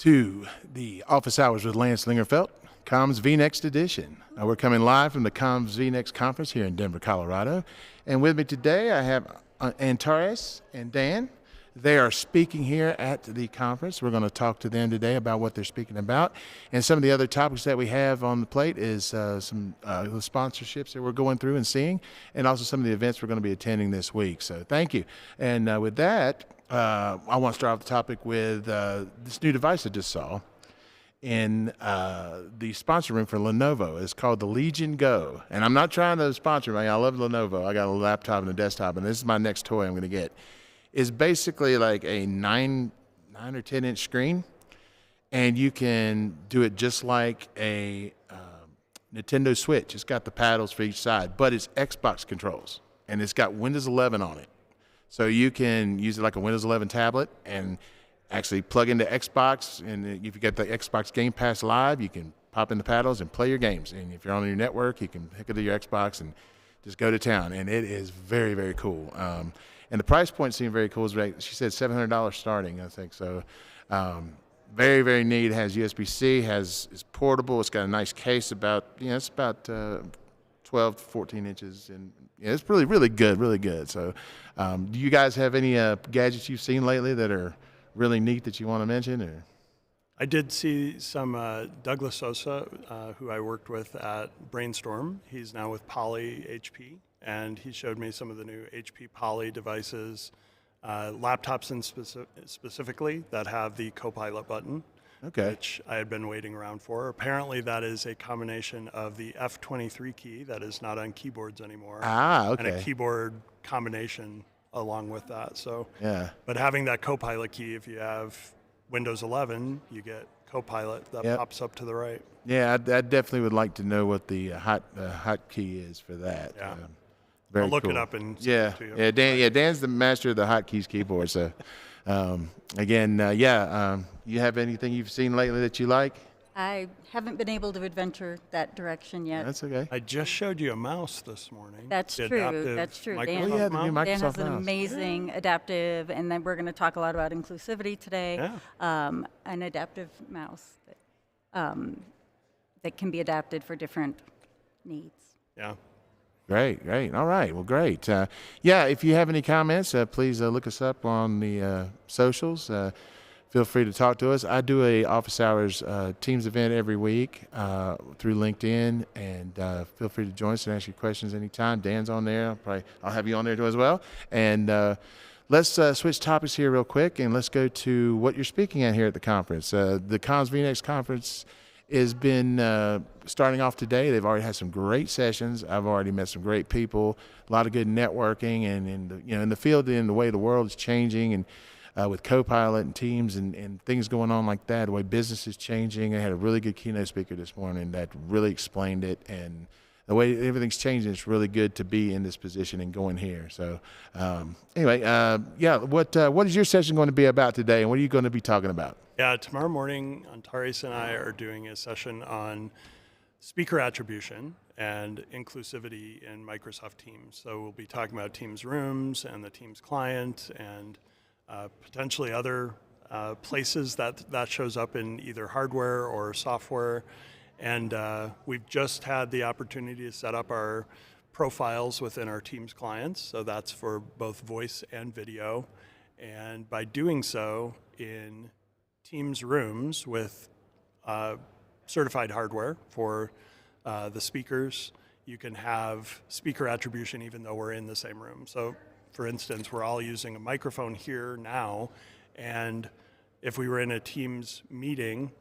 to the Office Hours with Lance Lingerfelt, Comms vNext edition. We're coming live from the Comms vNext conference here in Denver, Colorado. And with me today, I have Antares and Dan. They are speaking here at the conference. We're going to talk to them today about what they're speaking about. And some of the other topics that we have on the plate is some sponsorships that we're going through and seeing, and also some of the events we're going to be attending this week. So thank you. And with that, I want to start off the topic with this new device I just saw in the sponsor room for Lenovo. It's called the Legion Go. And I'm not trying to sponsor me. I love Lenovo. I got a laptop and a desktop, and this is my next toy I'm going to get. It's basically like a 9 or 10 inch screen, and you can do it just like a Nintendo Switch. It's got the paddles for each side, but it's Xbox controls, and it's got Windows 11 on it. So you can use it like a Windows 11 tablet and actually plug into Xbox, and if you get the Xbox Game Pass Live, you can pop in the paddles and play your games. And if you're on your network, you can hook it to your Xbox and just go to town, and it is very, very cool. And the price point seemed very cool. She said $700 starting, I think. So very, very neat. It has USB-C, it's portable. It's got a nice case it's about 12 to 14 inches. And it's really, really good, really good. So do you guys have any gadgets you've seen lately that are really neat that you want to mention? Or? I did see some Douglas Sosa, who I worked with at Brainstorm. He's now with Poly HP. And he showed me some of the new HP Poly devices, laptops specifically that have the Copilot button, which I had been waiting around for. Apparently that is a combination of the F23 key that is not on keyboards anymore, and a keyboard combination along with that. So, but having that Copilot key, if you have Windows 11, you get Copilot that pops up to the right. Yeah, I definitely would like to know what the hot key is for that. Yeah. Very I'll look cool. it up and send it to you. Yeah, Dan's the master of the hotkeys keyboard. So, you have anything you've seen lately that you like? I haven't been able to adventure that direction yet. That's okay. I just showed you a mouse this morning. That's true. That's true. Dan has an amazing adaptive, and then we're going to talk a lot about inclusivity today. Yeah. An adaptive mouse that can be adapted for different needs. Yeah. Great. All right. Well, great. If you have any comments, please look us up on the socials. Feel free to talk to us. I do a Office Hours Teams event every week through LinkedIn, and feel free to join us and ask your questions anytime. Dan's on there. I'll have you on there too as well. And let's switch topics here real quick, and let's go to what you're speaking at here at the conference. The Comms vNext conference has been starting off today. They've already had some great sessions. I've already met some great people, a lot of good networking, and in the field and the way the world is changing, and with Copilot and Teams and things going on like that, the way business is changing. I had a really good keynote speaker this morning that really explained it, and the way everything's changing, it's really good to be in this position and going here. So what is your session going to be about today, and what are you going to be talking about? Yeah, tomorrow morning, Antares and I are doing a session on speaker attribution and inclusivity in Microsoft Teams. So we'll be talking about Teams Rooms and the Teams client and potentially other places that shows up in either hardware or software. And we've just had the opportunity to set up our profiles within our Teams clients. So that's for both voice and video. And by doing so in Teams Rooms with certified hardware for the speakers, you can have speaker attribution even though we're in the same room. So for instance, we're all using a microphone here now, and if we were in a Teams meeting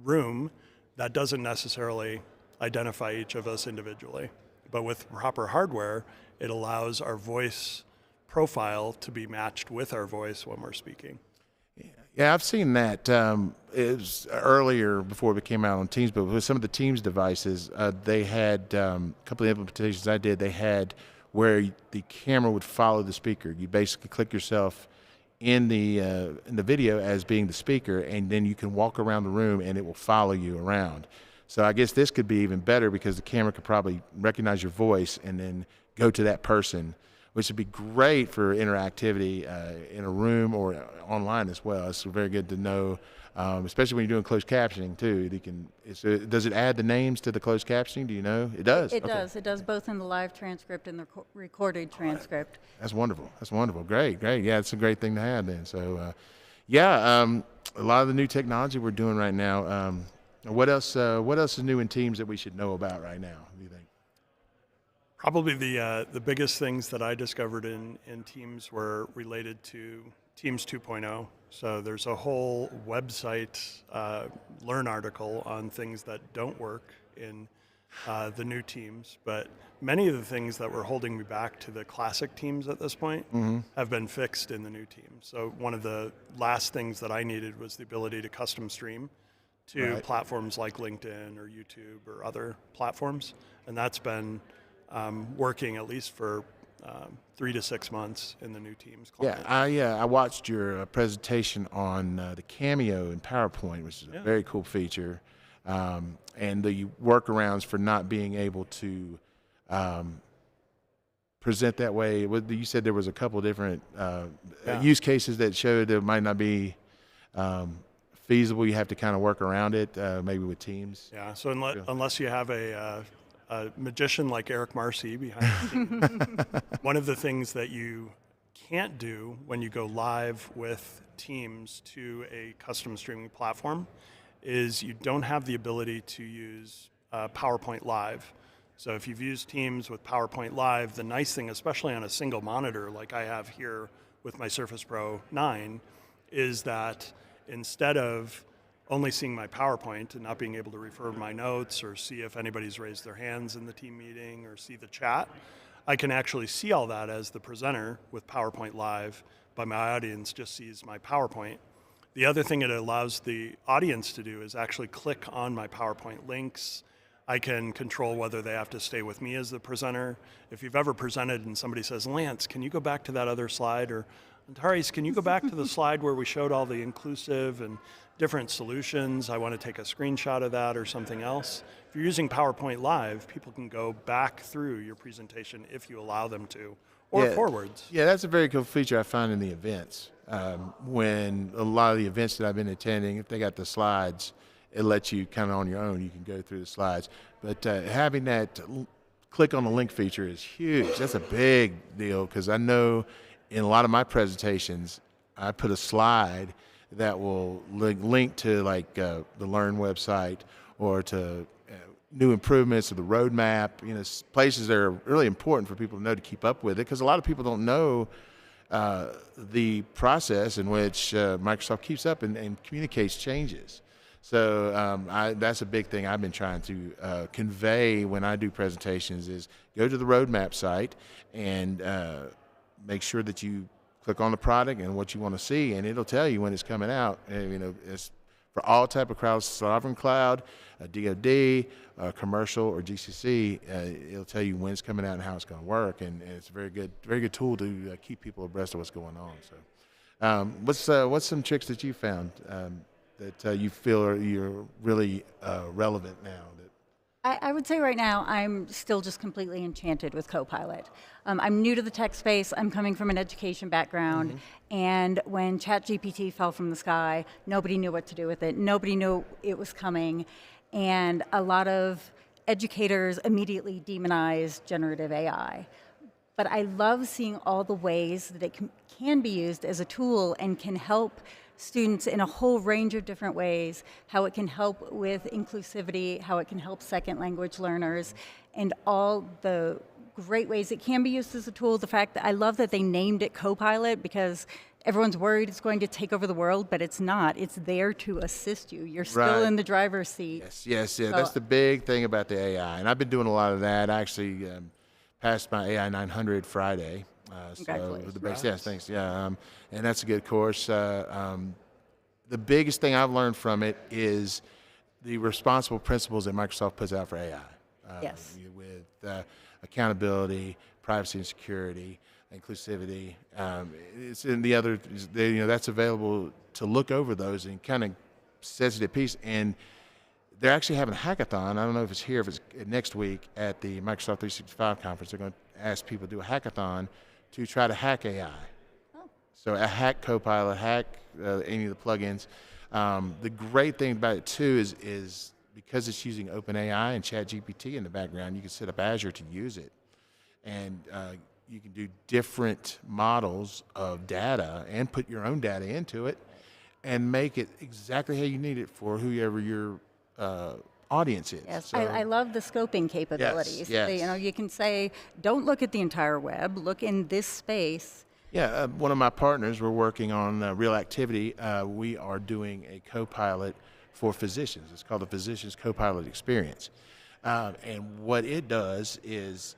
room, that doesn't necessarily identify each of us individually. But with proper hardware, it allows our voice profile to be matched with our voice when we're speaking. Yeah, I've seen that. It was earlier before it came out on Teams, but with some of the Teams devices, they had a couple of implementations I did. They had where the camera would follow the speaker. You basically click yourself in the video as being the speaker, and then you can walk around the room and it will follow you around. So I guess this could be even better because the camera could probably recognize your voice and then go to that person which would be great for interactivity in a room or online as well. It's very good to know, especially when you're doing closed captioning too. Does it add the names to the closed captioning? Do you know? It does. It does. It does both in the live transcript and the recorded transcript. That's wonderful. That's wonderful. Great. Yeah, it's a great thing to have then. So, a lot of the new technology we're doing right now. What else is new in Teams that we should know about right now, do you think? Probably the biggest things that I discovered in Teams were related to Teams 2.0. So there's a whole website Learn article on things that don't work in the new Teams, but many of the things that were holding me back to the classic Teams at this point have been fixed in the new Teams. So one of the last things that I needed was the ability to custom stream to platforms like LinkedIn or YouTube or other platforms, and that's been working at least for 3 to 6 months in the new Teams client. I watched your presentation on the Cameo in PowerPoint, which is a very cool feature, and the workarounds for not being able to present that way. You said there was a couple different use cases that showed it might not be feasible. You have to kind of work around it, maybe with Teams. Yeah, so unless you have a magician like Eric Marcy behind the scenes, one of the things that you can't do when you go live with Teams to a custom streaming platform is you don't have the ability to use PowerPoint Live. So if you've used Teams with PowerPoint Live, the nice thing, especially on a single monitor like I have here with my Surface Pro 9, is that instead of only seeing my PowerPoint and not being able to refer to my notes or see if anybody's raised their hands in the team meeting or see the chat, I can actually see all that as the presenter with PowerPoint Live, but my audience just sees my PowerPoint. The other thing it allows the audience to do is actually click on my PowerPoint links. I can control whether they have to stay with me as the presenter. If you've ever presented and somebody says, Lance, can you go back to that other slide? Or Antares, can you go back to the slide where we showed all the inclusive and different solutions? I want to take a screenshot of that or something else. If you're using PowerPoint Live, people can go back through your presentation if you allow them to, or forwards. Yeah, that's a very cool feature I find in the events. When a lot of the events that I've been attending, if they got the slides, it lets you kind of on your own, you can go through the slides. But having that click on the link feature is huge. That's a big deal, because I know in a lot of my presentations, I put a slide that will link to like the Learn website or to new improvements of the roadmap, places that are really important for people to know to keep up with it, because a lot of people don't know the process in which Microsoft keeps up and communicates changes. So that's a big thing I've been trying to convey when I do presentations is go to the roadmap site and make sure that you click on the product and what you want to see, and it'll tell you when it's coming out. It's for all type of clouds, sovereign cloud, DoD, commercial, or GCC. It'll tell you when it's coming out and how it's going to work, and it's a very good tool to keep people abreast of what's going on. So, what's some tricks that you found that you feel you're really relevant now? I would say right now I'm still just completely enchanted with Copilot. I'm new to the tech space. I'm coming from an education background, and when ChatGPT fell from the sky, nobody knew what to do with it. Nobody knew it was coming, and a lot of educators immediately demonized generative AI. But I love seeing all the ways that it can be used as a tool and can help students in a whole range of different ways, how it can help with inclusivity, how it can help second language learners, and all the great ways it can be used as a tool. The fact that I love that they named it Copilot, because everyone's worried it's going to take over the world, but it's not. It's there to assist you. You're still in the driver's seat. Yes. So, that's the big thing about the AI, and I've been doing a lot of that. I actually passed my AI 900 Friday. Congratulations. Yes, thanks. Yeah, and that's a good course. The biggest thing I've learned from it is the responsible principles that Microsoft puts out for AI. With accountability, privacy and security, inclusivity. It's in the other. That's available to look over those and kind of sets it at peace. And they're actually having a hackathon. I don't know if it's here, if it's next week at the Microsoft 365 conference. They're going to ask people to do a hackathon to try to hack AI. So a hack Copilot, hack any of the plugins. The great thing about it too is because it's using OpenAI and ChatGPT in the background, you can set up Azure to use it, and you can do different models of data and put your own data into it, and make it exactly how you need it for whoever your audience is. Yes, So, I love the scoping capabilities. yes. You know, you can say, don't look at the entire web, look in this space. yeah, one of my partners, we're working on Real Activity. We are doing a Copilot for physicians. It's called the Physicians Copilot Experience. And what it does is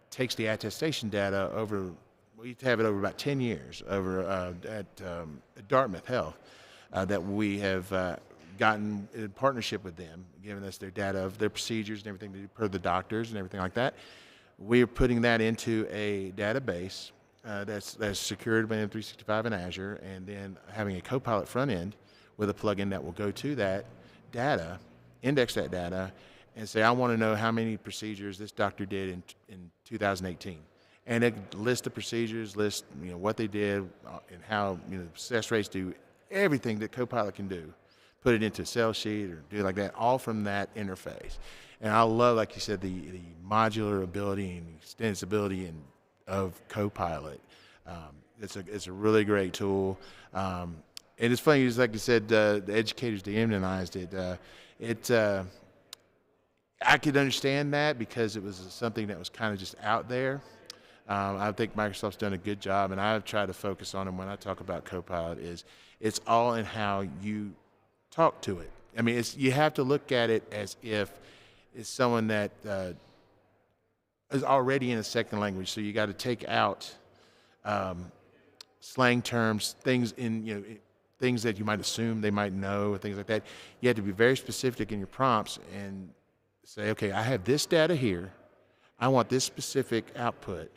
takes the attestation data over, we have it over about 10 years over at Dartmouth Health that we have gotten in partnership with them, giving us their data of their procedures and everything they do per the doctors and everything like that. We're putting that into a database that's secured by M365 and Azure, and then having a Copilot front end with a plugin that will go to that data, index that data, and say, I want to know how many procedures this doctor did in 2018. And it lists the procedures, lists what they did, and how success rates, do everything that Copilot can do. Put it into a Excel sheet or do it like that, all from that interface. And I love, like you said, the modular ability and extensibility of Copilot. It's a really great tool. And it's funny, just like you said, the educators demonized it. I could understand that because it was something that was kind of just out there. I think Microsoft's done a good job, and I've tried to focus on it when I talk about Copilot. It's all in how you talk to it. I mean, you have to look at it as if it's someone that is already in a second language. So you got to take out slang terms, things things that you might assume they might know, things like that. You have to be very specific in your prompts and say, okay, I have this data here. I want this specific output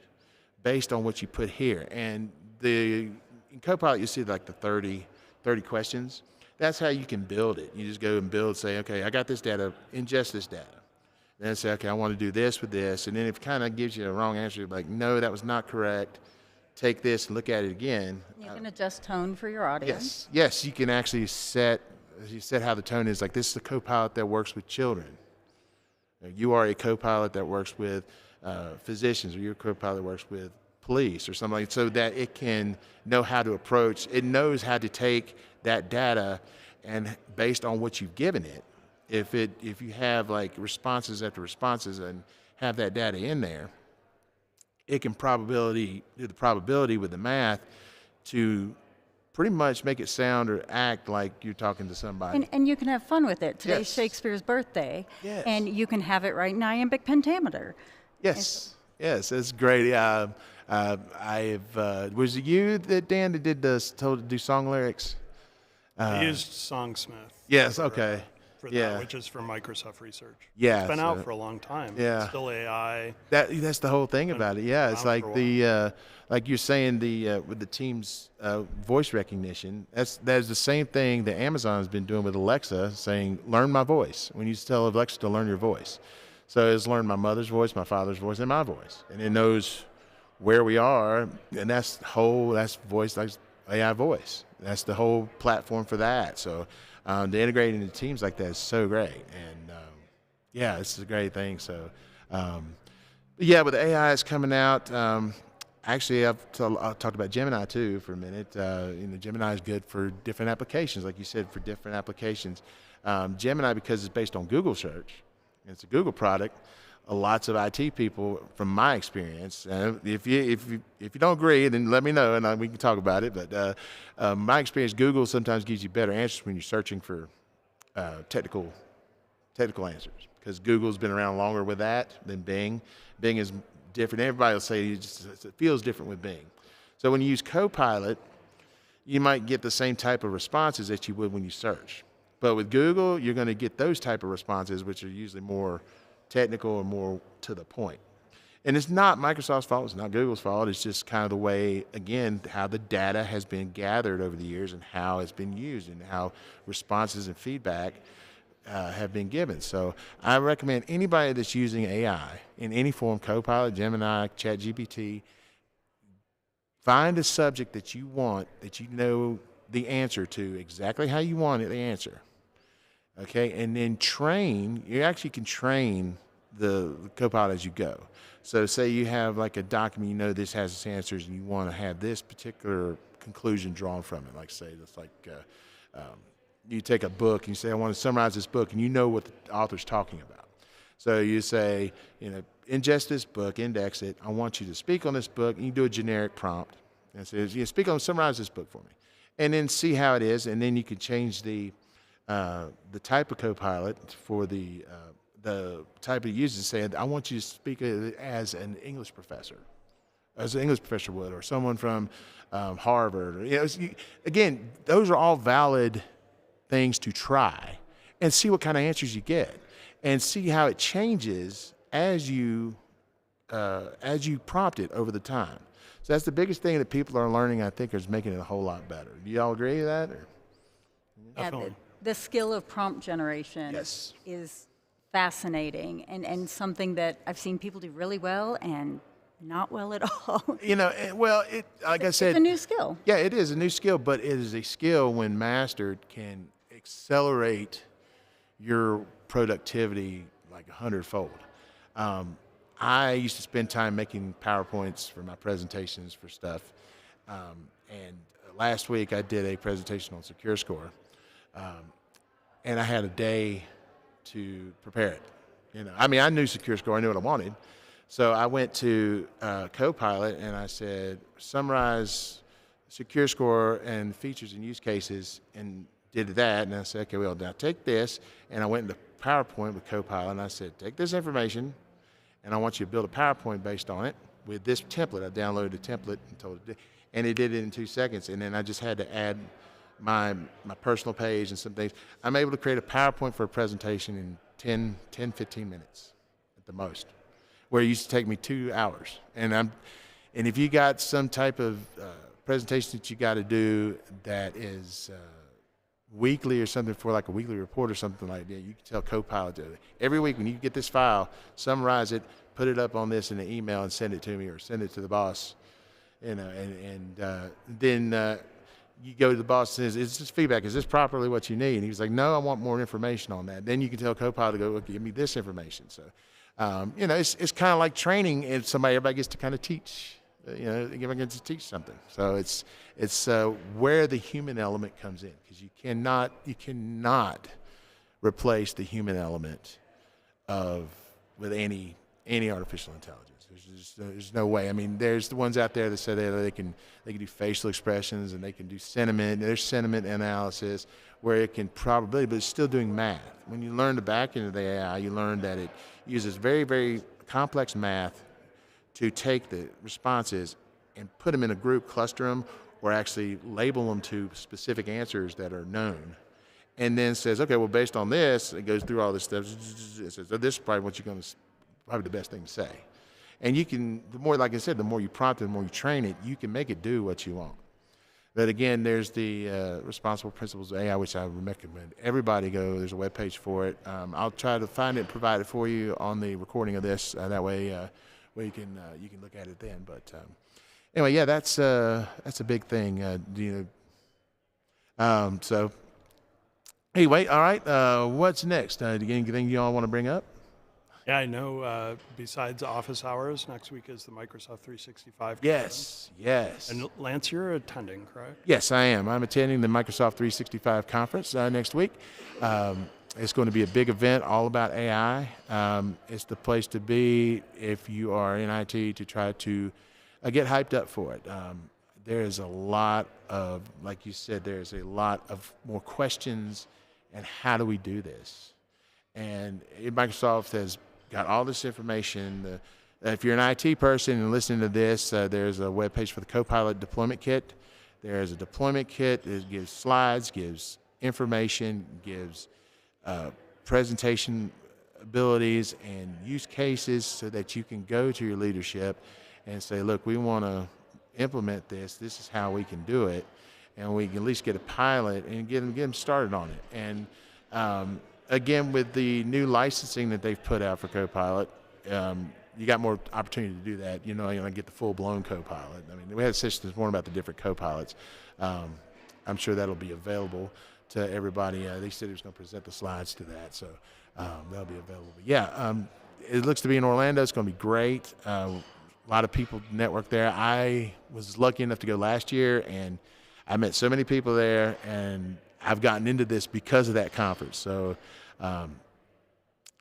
based on what you put here. And in Copilot, you see like the 30 questions. That's how you can build it. You just go and build, say, okay, I got this data, ingest this data. Then say, okay, I want to do this with this. And then if it kind of gives you a wrong answer, like, no, that was not correct. Take this and look at it again. You can adjust tone for your audience. Yes, you can actually set how the tone is. Like, this is a Copilot that works with children. You are a Copilot that works with physicians, or you're a Copilot that works with police or something like that, so that it can know how to approach. It knows how to take that data, and based on what you've given it, if you have like responses after responses and have that data in there, it can do the probability with the math to pretty much make it sound or act like you're talking to somebody. And you can have fun with it. Today's Yes. Shakespeare's birthday, Yes. and you can have it write in iambic pentameter. Yes, it's great. Was it you that Dan that told to do song lyrics? I used Songsmith. Yes. Okay. For Yeah. that, which is from Microsoft Research. Yeah, It's been so- out for a long time. Yeah. It's still AI. That's the whole thing about it. Yeah, it's around like for a the like you're saying with the Teams voice recognition. That's the same thing that Amazon's been doing with Alexa, saying learn my voice. When you tell Alexa to learn your voice, so it's learned my mother's voice, my father's voice, and my voice, and it knows where we are, and that's voice, like AI voice. That's the whole platform for that. So to integrate into teams like that is so great, and it's a great thing. So but with AI is coming out. Actually, I'll talk about Gemini too for a minute. Gemini is good for different applications, like you said, for different applications. Gemini, because it's based on Google search, and it's a Google product. Lots of IT people, from my experience, if you don't agree, then let me know and we can talk about it. But my experience, Google sometimes gives you better answers when you're searching for technical answers, because Google's been around longer with that than Bing. Bing is different. Everybody will say it feels different with Bing. So when you use Copilot, you might get the same type of responses that you would when you search. But with Google, you're going to get those type of responses, which are usually more technical or more to the point. And it's not Microsoft's fault, it's not Google's fault, it's just kind of the way, again, how the data has been gathered over the years and how it's been used and how responses and feedback have been given. So I recommend anybody that's using AI in any form, Copilot, Gemini, ChatGPT, find a subject that you want, that you know the answer to, exactly how you want it, the answer. Okay, and then train. You actually can train the Copilot as you go. So say you have like a document, you know this has its answers, and you want to have this particular conclusion drawn from it. Like say it's like you take a book and you say, I want to summarize this book, and you know what the author's talking about. So you say, ingest this book, index it. I want you to speak on this book, and you do a generic prompt. And it says, summarize this book for me. And then see how it is, and then you can change the type of Copilot for the type of user. Say, I want you to speak as an English professor, would, or someone from Harvard. Again, those are all valid things to try, and see what kind of answers you get, and see how it changes as you prompt it over the time. So that's the biggest thing that people are learning, I think, is making it a whole lot better. Do y'all agree with that? Or? Yeah, the skill of prompt generation Yes. is fascinating and something that I've seen people do really well and not well at all. Like I said, it's a new skill. Yeah, it is a new skill, but it is a skill when mastered can accelerate your productivity like 100-fold. I used to spend time making PowerPoints for my presentations for stuff. And last week I did a presentation on Secure Score. And I had a day to prepare it. I knew Secure Score, I knew what I wanted. So I went to Copilot and I said, summarize Secure Score and features and use cases, and did that. And I said, okay, well, now take this. And I went into PowerPoint with Copilot and I said, take this information and I want you to build a PowerPoint based on it with this template. I downloaded a template and told it, and it did it in 2 seconds. And then I just had to add my personal page and some things. I'm able to create a PowerPoint for a presentation in 15 minutes at the most, where it used to take me 2 hours. And if you got some type of presentation that you got to do that is weekly or something, for like a weekly report or something like that, you can tell Copilot to every week when you get this file, summarize it, put it up on this in an email and send it to me, or send it to the boss. Then you go to the boss and says, is this feedback? Is this properly what you need? And he's like, no, I want more information on that. Then you can tell Copilot to go, okay, give me this information. So, it's kind of like training. If everybody gets to kind of teach, everybody gets to teach something. So it's where the human element comes in, because you cannot replace the human element with any artificial intelligence. There's no way. There's the ones out there that say they can do facial expressions and they can do sentiment. There's sentiment analysis where it can probably, but it's still doing math. When you learn the back end of the AI, you learn that it uses very, very complex math to take the responses and put them in a group, cluster them, or actually label them to specific answers that are known. And then says, okay, well, based on this, it goes through all this stuff. It says, oh, this is probably probably the best thing to say. And you can, the more, like I said, the more you prompt it, the more you train it, you can make it do what you want. But again, there's the responsible principles of AI, which I recommend everybody go. There's a webpage for it. I'll try to find it and provide it for you on the recording of this. That way, you can look at it then. But anyway, yeah, that's a big thing. So anyway, all right. What's next? Anything you all want to bring up? Yeah, I know. Besides office hours, next week is the Microsoft 365 conference. Yes. And Lance, you're attending, correct? Yes, I am. I'm attending the Microsoft 365 conference next week. It's going to be a big event all about AI. It's the place to be if you are in IT to try to get hyped up for it. There is a lot of, like you said, there's a lot of more questions, and how do we do this? And Microsoft has got all this information. If you're an IT person and listening to this, there's a webpage for the Copilot deployment kit. There's a deployment kit that gives slides, gives information, gives presentation abilities and use cases, so that you can go to your leadership and say, look, we want to implement this. This is how we can do it. And we can at least get a pilot and get them started on it. And again, with the new licensing that they've put out for Copilot, you got more opportunity to do that. You're going to get the full-blown co-pilot. I mean, we had a session this morning about the different co-pilots. I'm sure that'll be available to everybody. They said he was going to present the slides to that, so that'll be available. But yeah, it looks to be in Orlando. It's going to be great. A lot of people network there. I was lucky enough to go last year, and I met so many people there, and I've gotten into this because of that conference. So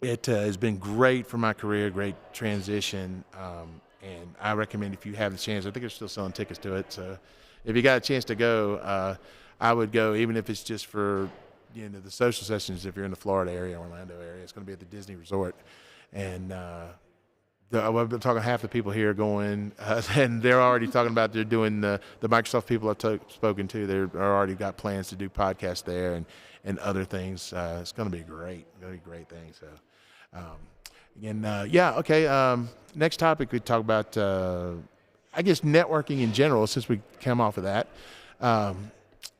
it has been great for my career, great transition, and I recommend if you have the chance. I think they're still selling tickets to it, so if you got a chance to go, I would go, even if it's just for the social sessions. If you're in the Florida area, Orlando area, it's going to be at the Disney Resort, and I've been talking to half the people here going, and they're already talking about they're doing the Microsoft people I've spoken to. They're already got plans to do podcasts there and other things. It's going to be great. It's going to be a great thing. So, okay. Next topic we talk about, I guess, networking in general. Since we came off of that,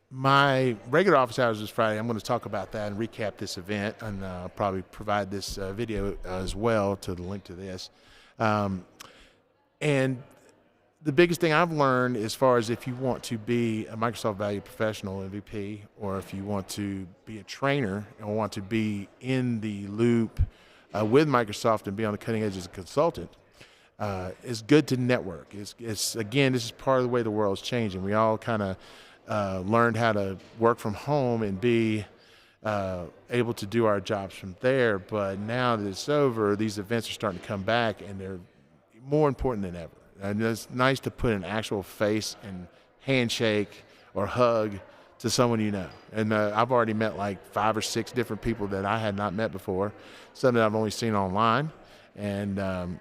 my regular office hours this Friday. I'm going to talk about that and recap this event, and I'll probably provide this video as well to the link to this. And the biggest thing I've learned as far as if you want to be a Microsoft Value Professional, MVP, or if you want to be a trainer and want to be in the loop with Microsoft and be on the cutting edge as a consultant, it's good to network. It's again, this is part of the way the world's changing. We all kind of learned how to work from home and be able to do our jobs from there, but now that it's over, these events are starting to come back, and they're more important than ever. And it's nice to put an actual face and handshake or hug to someone you know. And I've already met like 5 or 6 different people that I had not met before, some that I've only seen online, and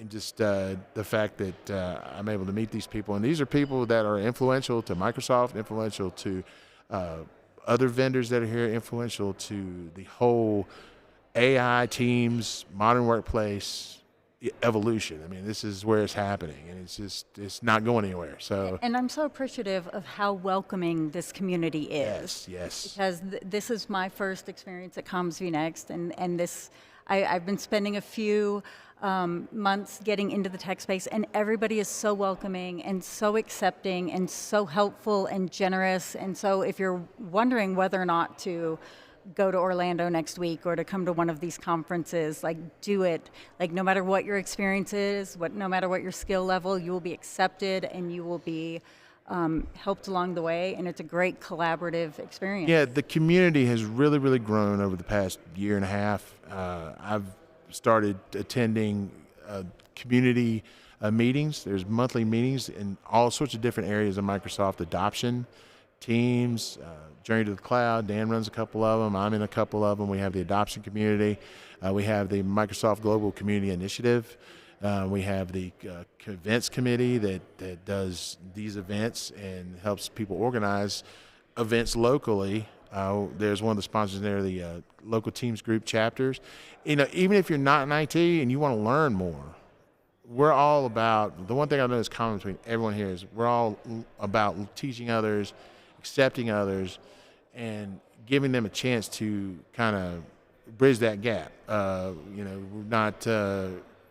just the fact that I'm able to meet these people. And these are people that are influential to Microsoft, influential to other vendors that are here, influential to the whole AI, Teams, modern workplace evolution. I mean, this is where it's happening, and it's not going anywhere. So, and I'm so appreciative of how welcoming this community is. Yes. Because this is my first experience at vNext, and this I've been spending a few months getting into the tech space, and everybody is so welcoming and so accepting and so helpful and generous. And so if you're wondering whether or not to go to Orlando next week or to come to one of these conferences, like, do it. Like, no matter what your experience is, no matter what your skill level, you will be accepted and you will be helped along the way, and it's a great collaborative experience. Yeah, the community has really, really grown over the past year and a half. I've started attending community meetings. There's monthly meetings in all sorts of different areas of Microsoft adoption, Teams, Journey to the Cloud. Dan runs a couple of them. I'm in a couple of them. We have the adoption community. We have the Microsoft Global Community Initiative. We have the events committee that does these events and helps people organize events locally. There's one of the sponsors there, the local Teams group chapters. Even if you're not in IT and you want to learn more, we're all about, the one thing I know is common between everyone here is we're all about teaching others, accepting others, and giving them a chance to kind of bridge that gap. We're not,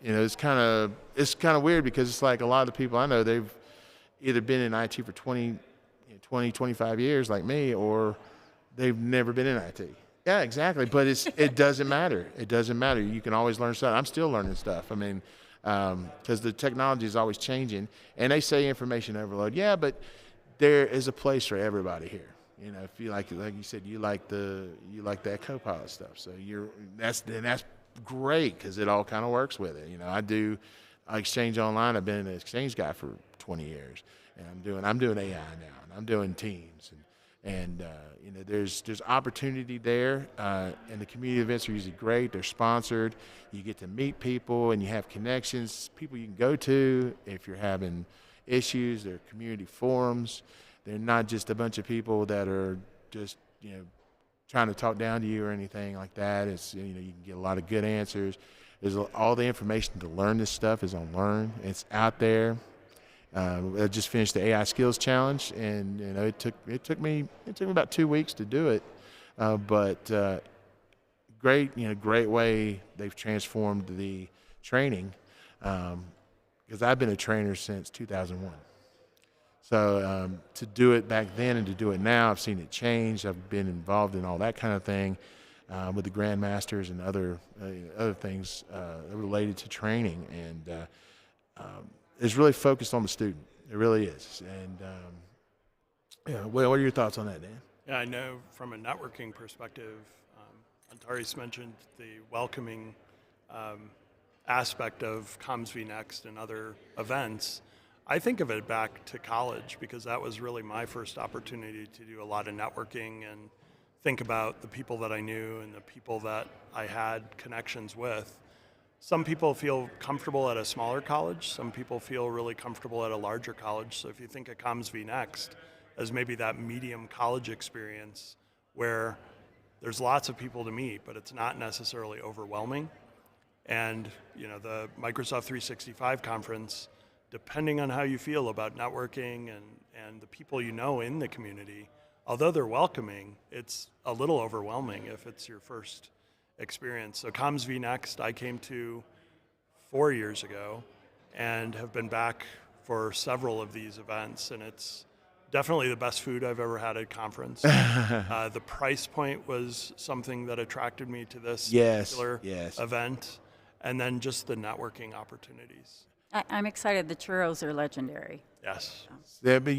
it's kind of weird because it's like a lot of the people I know, they've either been in IT for 20, 25 years like me, or they've never been in IT. Yeah, exactly. But it doesn't matter. It doesn't matter. You can always learn stuff. I'm still learning stuff. I mean, because the technology is always changing. And they say information overload. Yeah, but there is a place for everybody here. If you like you said, you like that Copilot stuff. So that's great because it all kind of works with it. I Exchange Online. I've been an Exchange guy for 20 years, and I'm doing AI now, and I'm doing Teams, and there's opportunity there, and the community events are usually great. They're sponsored. You get to meet people, and you have connections, people you can go to if you're having issues. There are community forums. They're not just a bunch of people that are just trying to talk down to you or anything like that. It's you can get a lot of good answers. There's all the information to learn this stuff is on Learn. It's out there. I just finished the AI Skills Challenge, and it took me about 2 weeks to do it, but great way they've transformed the training. because I've been a trainer since 2001. So to do it back then and to do it now, I've seen it change. I've been involved in all that kind of thing with the grandmasters and other things related to training, and it's really focused on the student. It really is. And what are your thoughts on that, Dan? Yeah, I know from a networking perspective, Antares mentioned the welcoming aspect of vNext and other events. I think of it back to college because that was really my first opportunity to do a lot of networking and think about the people that I knew and the people that I had connections with. Some people feel comfortable at a smaller college. Some people feel really comfortable at a larger college. So if you think of vNext as maybe that medium college experience where there's lots of people to meet, but it's not necessarily overwhelming. And the Microsoft 365 conference, depending on how you feel about networking and the people you know in the community, although they're welcoming, it's a little overwhelming if it's your first experience. So vNext I came to 4 years ago and have been back for several of these events, and it's definitely the best food I've ever had at a conference. The price point was something that attracted me to this particular event, and then just the networking opportunities. I'm excited. The churros are legendary. Yes. Yeah, but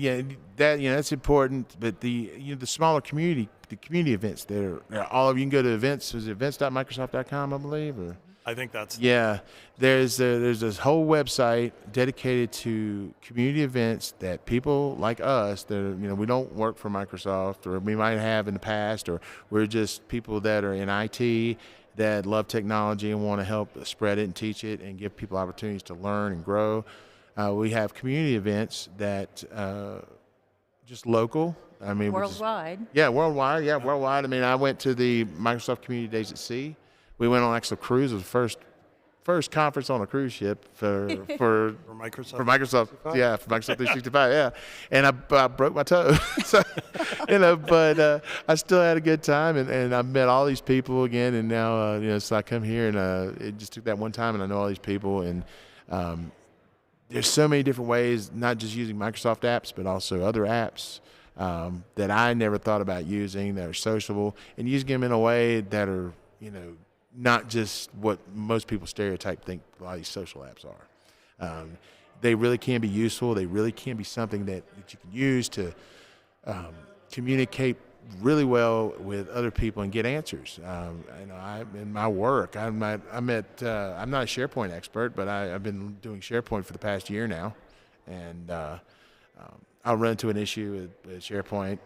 that's important. But the smaller community events that are all of you can go to events. Is it events.microsoft.com, I believe, or? I think that's there's this whole website dedicated to community events that people like us that we don't work for Microsoft, or we might have in the past, or we're just people that are in IT that love technology and want to help spread it and teach it and give people opportunities to learn and grow. We have community events that just local. I mean, worldwide. Worldwide. Yeah, worldwide. I mean, I went to the Microsoft Community Days at Sea. We went on actual cruise. It was the first conference on a cruise ship for Microsoft. For Microsoft, for Microsoft 365, yeah. And I broke my toe, so, but I still had a good time, and I met all these people again, and now so I come here, and it just took that one time, and I know all these people, and there's so many different ways, not just using Microsoft apps, but also other apps that I never thought about using that are sociable, and using them in a way that are not just what most people stereotype think a lot of these social apps are. They really can be useful. They really can be something that you can use to communicate really well with other people and get answers. In my work, I'm not a SharePoint expert, but I've been doing SharePoint for the past year now, and I'll run into an issue with SharePoint.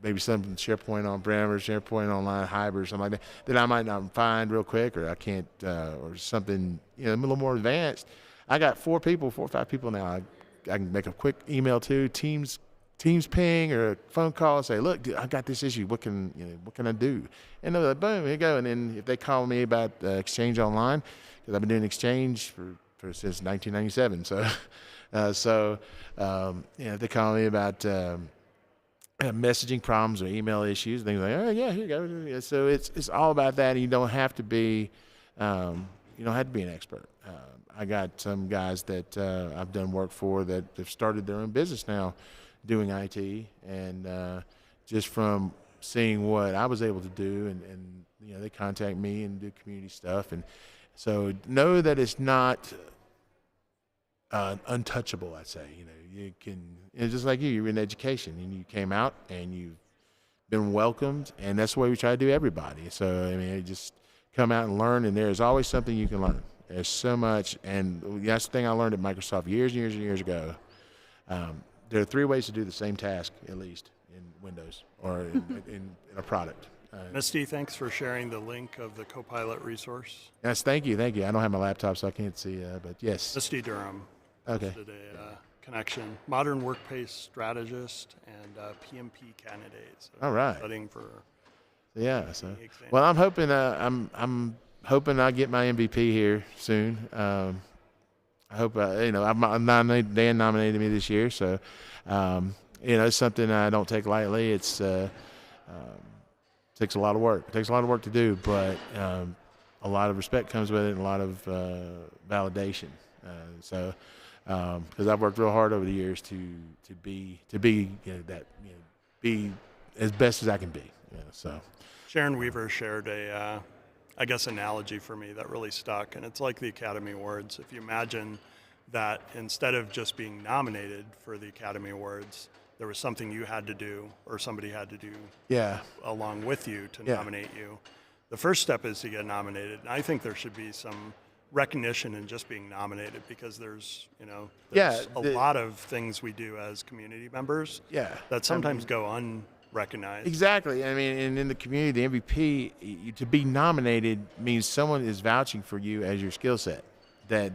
Maybe something SharePoint on-prem or SharePoint online hybrid or something like that I might not find real quick, or I can't, or something a little more advanced. I got 4 or 5 people now. I can make a quick email to Teams ping or a phone call and say, look, dude, I got this issue. What can I do? And they're like, boom, here you go. And then if they call me about Exchange Online, because I've been doing Exchange since 1997, if they call me about messaging problems or email issues, things like, oh yeah, here you go. So it's all about that, and you don't have to be an expert. I got some guys that I've done work for that have started their own business now doing IT, and just from seeing what I was able to do, and they contact me and do community stuff, and so know that it's not untouchable. I'd say you can, just like you're in education, and you came out and you've been welcomed, and that's the way we try to do everybody. So just come out and learn, and there's always something you can learn. There's so much, and that's the thing I learned at Microsoft years and years and years ago. There are 3 ways to do the same task, at least in Windows or in a product. Misty, thanks for sharing the link of the Copilot resource. Yes, thank you. I don't have my laptop, so I can't see, but yes. Misty Durham posted a connection, modern workplace strategist and PMP candidate. So all right. Studying for well, I'm hoping I'm hoping I get my MVP here soon. I hope Dan nominated me this year, so it's something I don't take lightly. It's takes a lot of work. It takes a lot of work to do, but a lot of respect comes with it, and a lot of validation. Because I've worked real hard over the years to be be as best as I can be. So Sharon Weaver shared I guess, analogy for me that really stuck, and it's like the Academy Awards. If you imagine that instead of just being nominated for the Academy Awards, there was something you had to do or somebody had to do along with you to nominate you. The first step is to get nominated. And I think there should be some recognition in just being nominated, because there's a lot of things we do as community members that sometimes go unrecognized. Exactly. I mean, and in the community, the MVP, to be nominated means someone is vouching for you as your skill set, that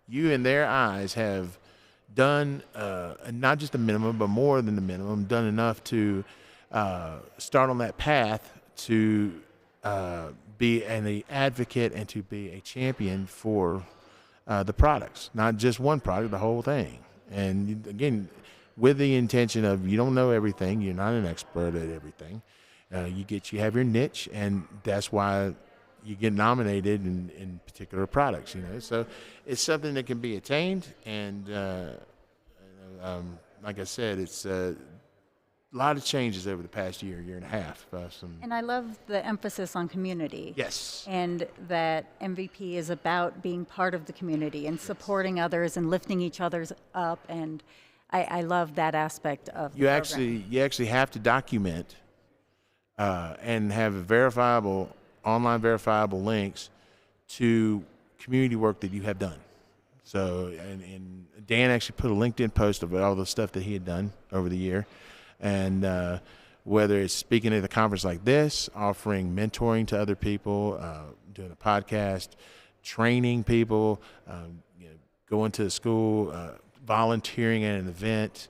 you in their eyes have done not just the minimum, but more than the minimum, done enough to start on that path to be an advocate and to be a champion for the products, not just one product, the whole thing. And again, with the intention of, you don't know everything, you're not an expert at everything. You have your niche, and that's why you get nominated in particular products. So it's something that can be attained, and like I said, it's a lot of changes over the past year and a half. And I love the emphasis on community. Yes. And that MVP is about being part of the community and supporting others and lifting each other's up. And I love that aspect of the program. You actually have to document and have online verifiable links to community work that you have done. So, and Dan actually put a LinkedIn post of all the stuff that he had done over the year. And whether it's speaking at a conference like this, offering mentoring to other people, doing a podcast, training people, going to school, volunteering at an event,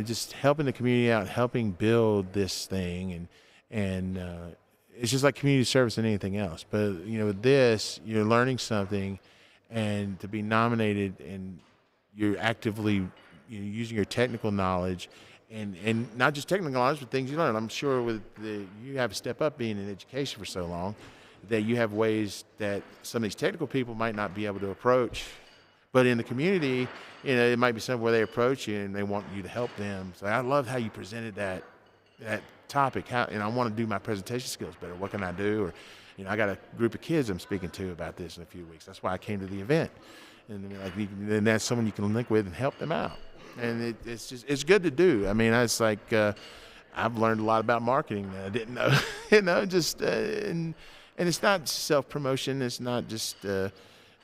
just helping the community out, helping build this thing. And it's just like community service and anything else. But, with this, you're learning something, and to be nominated, and you're actively using your technical knowledge, and not just technical knowledge, but things you learn. I'm sure you have to step up being in education for so long that you have ways that some of these technical people might not be able to approach. But in the community, it might be something where they approach you and they want you to help them. So I love how you presented that topic. I want to do my presentation skills better. What can I do? Or, I got a group of kids I'm speaking to about this in a few weeks. That's why I came to the event. And that's someone you can link with and help them out. And it's good to do. I mean, it's like I've learned a lot about marketing that I didn't know. And it's not self-promotion. It's not just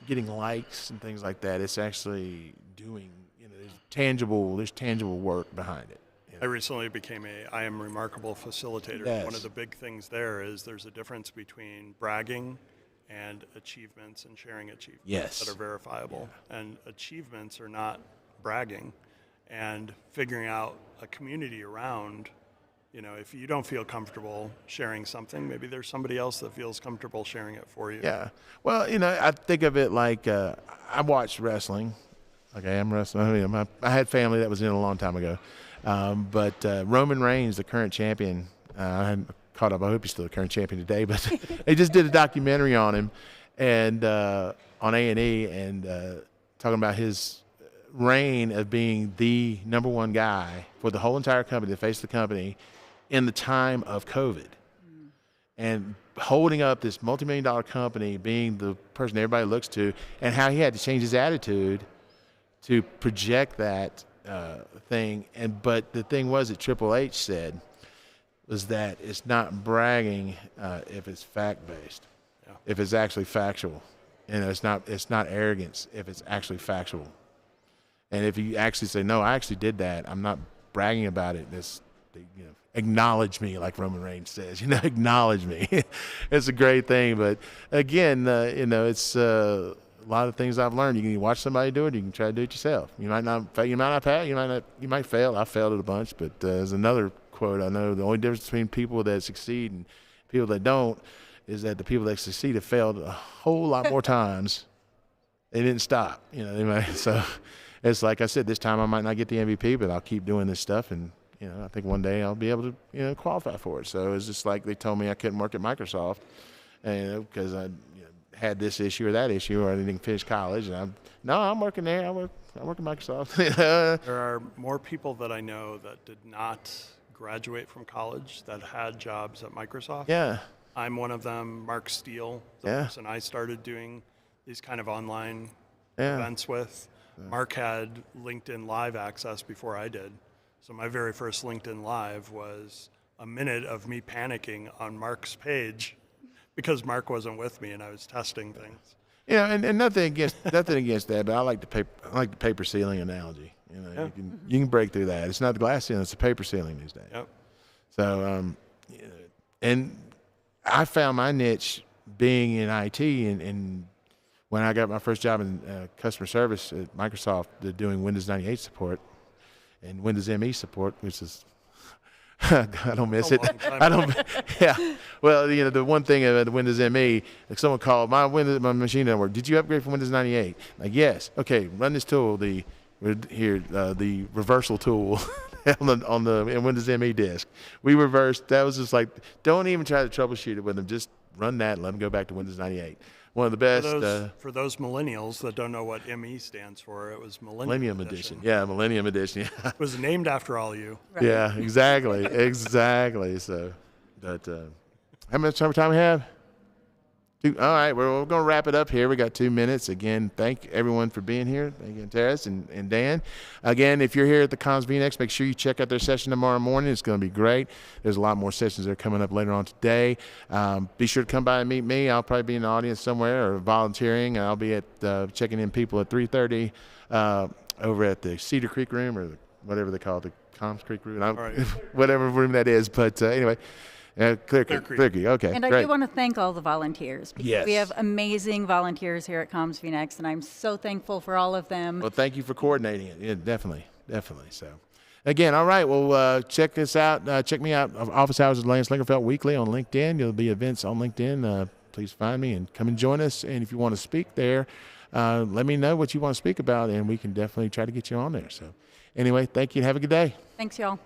getting likes and things like that. It's actually doing. There's tangible work behind it. I recently became I Am Remarkable facilitator. Yes. One of the big things there is there's a difference between bragging and achievements and sharing achievements that are verifiable. Yeah. And achievements are not bragging. And figuring out a community around, if you don't feel comfortable sharing something, maybe there's somebody else that feels comfortable sharing it for you. Yeah. Well, I think of it like I watched wrestling. Okay, I'm wrestling. I had family that was in a long time ago. But Roman Reigns, the current champion, I hadn't caught up. I hope he's still the current champion today. But they just did a documentary on him, and on A&E, and talking about his reign of being the number one guy for the whole entire company, the face of the company, in the time of COVID. And holding up this multi-million-dollar company, being the person everybody looks to, and how he had to change his attitude to project that thing. But the thing was that Triple H said was that it's not bragging if it's fact-based, if it's actually factual. It's not arrogance if it's actually factual. And if you actually say, no, I actually did that, I'm not bragging about it. Acknowledge me, like Roman Reigns says. Acknowledge me. It's a great thing. But again, it's a lot of things I've learned. You can watch somebody do it. You can try to do it yourself. You might not fail. You might fail. I failed it a bunch. But there's another quote I know: the only difference between people that succeed and people that don't is that the people that succeed have failed a whole lot more times. They didn't stop. So. It's like I said, this time I might not get the MVP, but I'll keep doing this stuff, and I think one day I'll be able to qualify for it. So it's just like they told me I couldn't work at Microsoft, because had this issue or that issue, or I didn't finish college. And I'm working there. I work at Microsoft. There are more people that I know that did not graduate from college that had jobs at Microsoft. Yeah. I'm one of them. Mark Steele, the person I started doing these kind of online events with. Mark had LinkedIn Live access before I did. So my very first LinkedIn Live was a minute of me panicking on Mark's page because Mark wasn't with me and I was testing things. Yeah, and nothing against that, but I like the paper ceiling analogy. You know, you can break through that. It's not the glass ceiling; it's the paper ceiling these days. Yep. So, and I found my niche being in IT, and when I got my first job in customer service at Microsoft, doing Windows 98 support and Windows ME support, which is I don't miss it. I don't. Yeah. Well, the one thing about the Windows ME, like someone called my machine didn't work. Did you upgrade from Windows 98? Like, yes. Okay, run this tool. The reversal tool on the Windows ME disk. We reversed. That was just like, don't even try to troubleshoot it with them. Just run that and let them go back to Windows 98. One of the best. For those millennials that don't know what ME stands for, it was Millennium Edition. Yeah, Millennium Edition. Yeah. It was named after all you. Right. Yeah, exactly. So, but how much time we have? All right, we're going to wrap it up here. We got 2 minutes. Again, thank everyone for being here. Thank you, Antares and Dan. Again, if you're here at the Comms vNext, make sure you check out their session tomorrow morning. It's going to be great. There's a lot more sessions that are coming up later on today. Be sure to come by and meet me. I'll probably be in the audience somewhere or volunteering. I'll be at checking in people at 3:30 over at the Cedar Creek room or whatever they call it, the Comms Creek room. Right. Whatever room that is. But anyway. Clear Creek. Okay, and I great. do want to thank all the volunteers. Because Yes. we have amazing volunteers here at Comms vNext, and I'm so thankful for all of them. Well, thank you for coordinating it. Yeah, definitely. So, again, all right. Well, check us out. Check me out. Office Hours with Lance Lingerfelt weekly on LinkedIn. There'll be events on LinkedIn. Please find me and come and join us. And if you want to speak there, let me know what you want to speak about, and we can definitely try to get you on there. So, anyway, thank you and have a good day. Thanks, y'all.